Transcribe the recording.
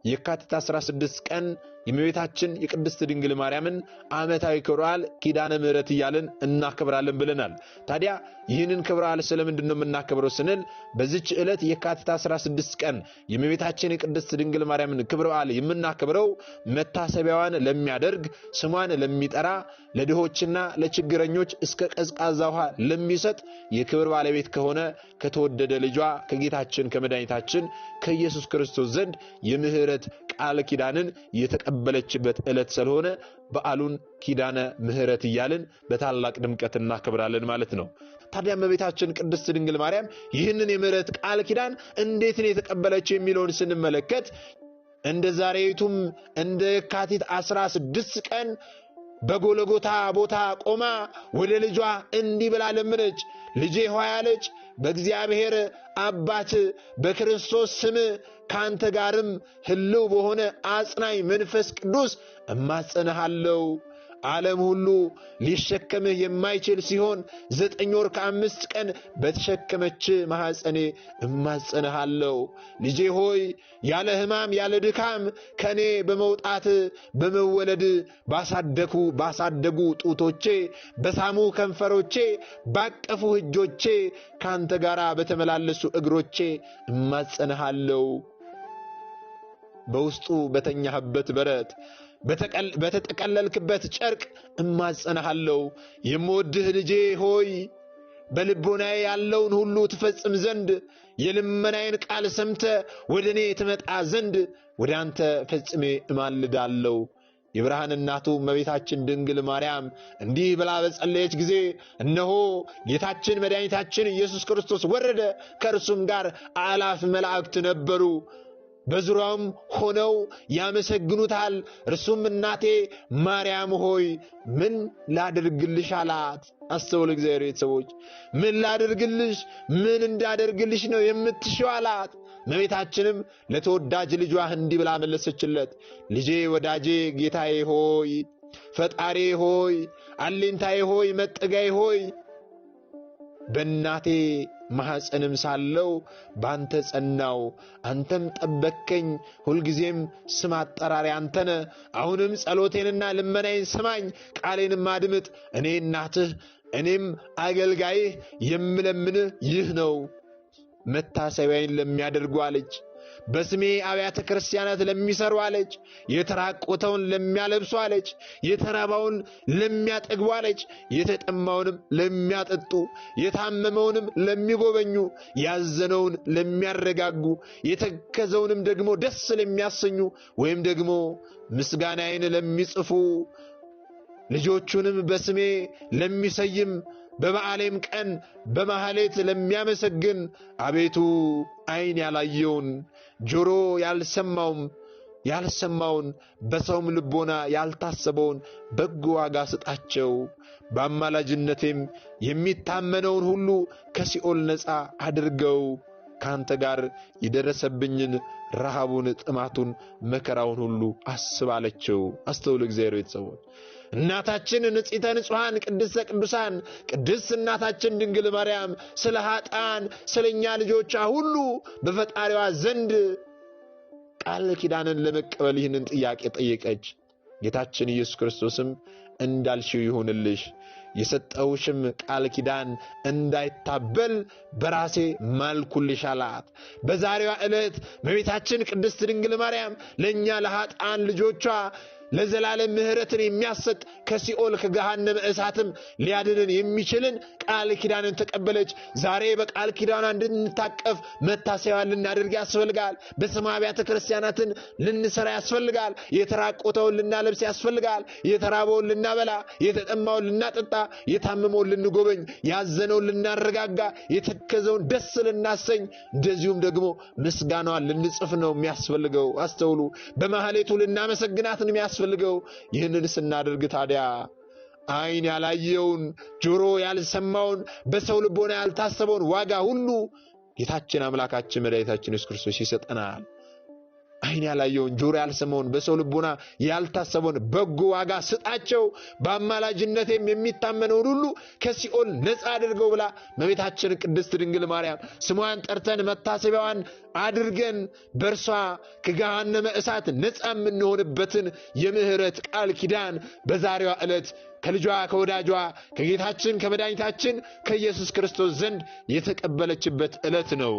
የካቲት 16 ቀን የእመቤታችን የቅድስት ድንግል ማርያምን ዓመታዊ ክብረ በዓል ኪዳነ ምሕረት እያልን እናከብራለን ብለናል። ታዲያ ይህንን ክብረ በዓል ስለምንድን ነው የምናከብረው ስንል በዚች ዕለት የካቲት 16 ቀን የእመቤታችን የቅድስት ድንግል ማርያምን ክብረ በዓል የምናከብረው መታሰቢያዋን ለሚያደርግ ስሟን ለሚጠራ ለድሆችና ለችግረኞች እስከ ቀዝቃዛ ውሃ ለሚሰጥ የክብር ባለቤት ከሆነ ከተወደደ ልጇ ከጌታችን ከመድኃኒታችን ከኢየሱስ ክርስቶስ ዘንድ የምህረት ቃል ኪዳንን የተቀበለችበት ዕለት ስለሆነ በዓሉን ኪዳነ ምሕረት እያልን በታላቅ ድምቀት እናከብራለን ማለት ነው። ታዲያ እመቤታችን ቅድስት ድንግል ማርያም ይህንን የምህረት ቃል ኪዳን እንዴት ነው የተቀበለችው የሚለውን ስንመለከት እንደ ዛሬቱም እንደ የካቲት 16 ቀን በጎልጎታ ቦታ ቆማ ወደ ልጇ እንዲህ ብላ ለመነች። ልጄ ሆይ አለች፣ በእግዚአብሔር አባት በክርስቶስ ስም ካንተ ጋርም ሕልው በሆነ አጽናኝ መንፈስ ቅዱስ እማጸንሃለሁ። ዓለም ሁሉ ሊሸከምህ የማይችል ሲሆን 9 ወር ከ5 ቀን በተሸከመች ማኅፀኔ እማጸንሃለሁ። ልጄ ሆይ ያለ ሕማም ያለ ድካም ከኔ በመውጣት በመወለድ ባሳደጉ ጡቶቼ በሳሙ ከንፈሮቼ ባቀፉ እጆቼ ካንተ ጋር በተመላለሱ እግሮቼ እማጸንሃለሁ። በውስጡ በተኛህበት በረት በተጠቀለልክበት ጨርቅ እማጸንሃለሁ። የምወድህ ልጄ ሆይ በልቦናዬ ያለውን ሁሉ ትፈጽም ዘንድ የልመናዬን ቃል ሰምተ ወደኔ ትመጣ ዘንድ ወደ አንተ ፈጽሜ እማልዳለሁ። የብርሃን እናቱ እመቤታችን ድንግል ማርያም እንዲህ ብላ በጸለየች ጊዜ እነሆ ጌታችን መድኃኒታችን ኢየሱስ ክርስቶስ ወረደ፣ ከእርሱም ጋር አእላፍ መላእክት ነበሩ። በዙሪያውም ሆነው ያመሰግኑታል። እርሱም እናቴ ማርያም ሆይ ምን ላድርግልሽ አላት። አስተውል እግዚአብሔር ቤተሰቦች፣ ምን ላድርግልሽ፣ ምን እንዳደርግልሽ ነው የምትሽው አላት። እመቤታችንም ለተወዳጅ ልጇ እንዲህ ብላ መለሰችለት። ልጄ ወዳጄ ጌታዬ ሆይ ፈጣሪ ሆይ አለኝታዬ ሆይ መጠጊያዬ ሆይ በእናቴ ማኅፀንም ሳለው ባንተ ጸናው፣ አንተም ጠበከኝ። ሁልጊዜም ስም አጠራሪ አንተነ። አሁንም ጸሎቴንና ልመናዬን ስማኝ፣ ቃሌንም አድምጥ። እኔ እናትህ እኔም አገልጋይህ የምለምንህ ይህ ነው። መታሰቢያዬን ለሚያደርጉ አለች፣ በስሜ አብያተ ክርስቲያናት ለሚሰሩ አለች፣ የተራቆተውን ለሚያለብሱ አለች፣ የተራባውን ለሚያጠግቡ አለች፣ የተጠማውንም ለሚያጠጡ፣ የታመመውንም ለሚጎበኙ፣ ያዘነውን ለሚያረጋጉ፣ የተከዘውንም ደግሞ ደስ ለሚያሰኙ ወይም ደግሞ ምስጋናዬን ለሚጽፉ ልጆቹንም በስሜ ለሚሰይም በበዓሌም ቀን በማህሌት ለሚያመሰግን አቤቱ ዓይን ያላየውን ጆሮ ያልሰማውን በሰውም ልቦና ያልታሰበውን በጎ ዋጋ ስጣቸው። በአማላጅነቴም የሚታመነውን ሁሉ ከሲኦል ነፃ አድርገው። ካንተ ጋር የደረሰብኝን ረሃቡን፣ ጥማቱን፣ መከራውን ሁሉ አስባለችው። አስተውል እግዚአብሔር ቤተሰቦች፣ እናታችን ንጽሕተ ንጹሐን ቅድስተ ቅዱሳን ቅድስት እናታችን ድንግል ማርያም ስለ ኃጥአን ስለኛ ልጆቿ ሁሉ በፈጣሪዋ ዘንድ ቃል ኪዳንን ለመቀበል ይህንን ጥያቄ ጠየቀች። ጌታችን ኢየሱስ ክርስቶስም እንዳልሽው ይሁንልሽ፣ የሰጠውሽም ቃል ኪዳን እንዳይታበል በራሴ ማልኩልሽ አላት። በዛሬዋ ዕለት እመቤታችን ቅድስት ድንግል ማርያም ለኛ ለኃጥአን ልጆቿ ለዘላለም ምሕረትን የሚያሰጥ ከሲኦል ከገሃነመ እሳትም ሊያድንን የሚችልን ቃል ኪዳንን ተቀበለች። ዛሬ በቃል ኪዳኗ እንድንታቀፍ መታሰቢያን ልናደርግ ያስፈልጋል። በስመ አብያተ ክርስቲያናትን ልንሰራ ያስፈልጋል። የተራቆተውን ልናለብስ ያስፈልጋል። የተራበውን ልናበላ፣ የተጠማውን ልናጠጣ፣ የታመመውን ልንጎበኝ፣ ያዘነውን ልናረጋጋ፣ የተከዘውን ደስ ልናሰኝ፣ እንደዚሁም ደግሞ ምስጋናዋን ልንጽፍ ነው የሚያስፈልገው። አስተውሉ። በማህሌቱ ልናመሰግናት ነው የሚያስፈልገው። ይህንን ስናደርግ ታዲያ ዓይን ያላየውን ጆሮ ያልሰማውን በሰው ልቦና ያልታሰበውን ዋጋ ሁሉ ጌታችን አምላካችን መድኃኒታችን ኢየሱስ ክርስቶስ ይሰጠናል። ዓይን ያላየውን ጆሮ ያልሰማውን በሰው ልቦና ያልታሰበውን በጎ ዋጋ ስጣቸው፣ በአማላጅነቴም የሚታመነውን ሁሉ ከሲኦል ነፃ አድርገው ብላ እመቤታችን ቅድስት ድንግል ማርያም ስሟን ጠርተን መታሰቢያዋን አድርገን በእርሷ ከገሃነመ እሳት ነፃ የምንሆንበትን የምህረት ቃል ኪዳን በዛሬዋ ዕለት ከልጇ ከወዳጇ ከጌታችን ከመድኃኒታችን ከኢየሱስ ክርስቶስ ዘንድ የተቀበለችበት ዕለት ነው።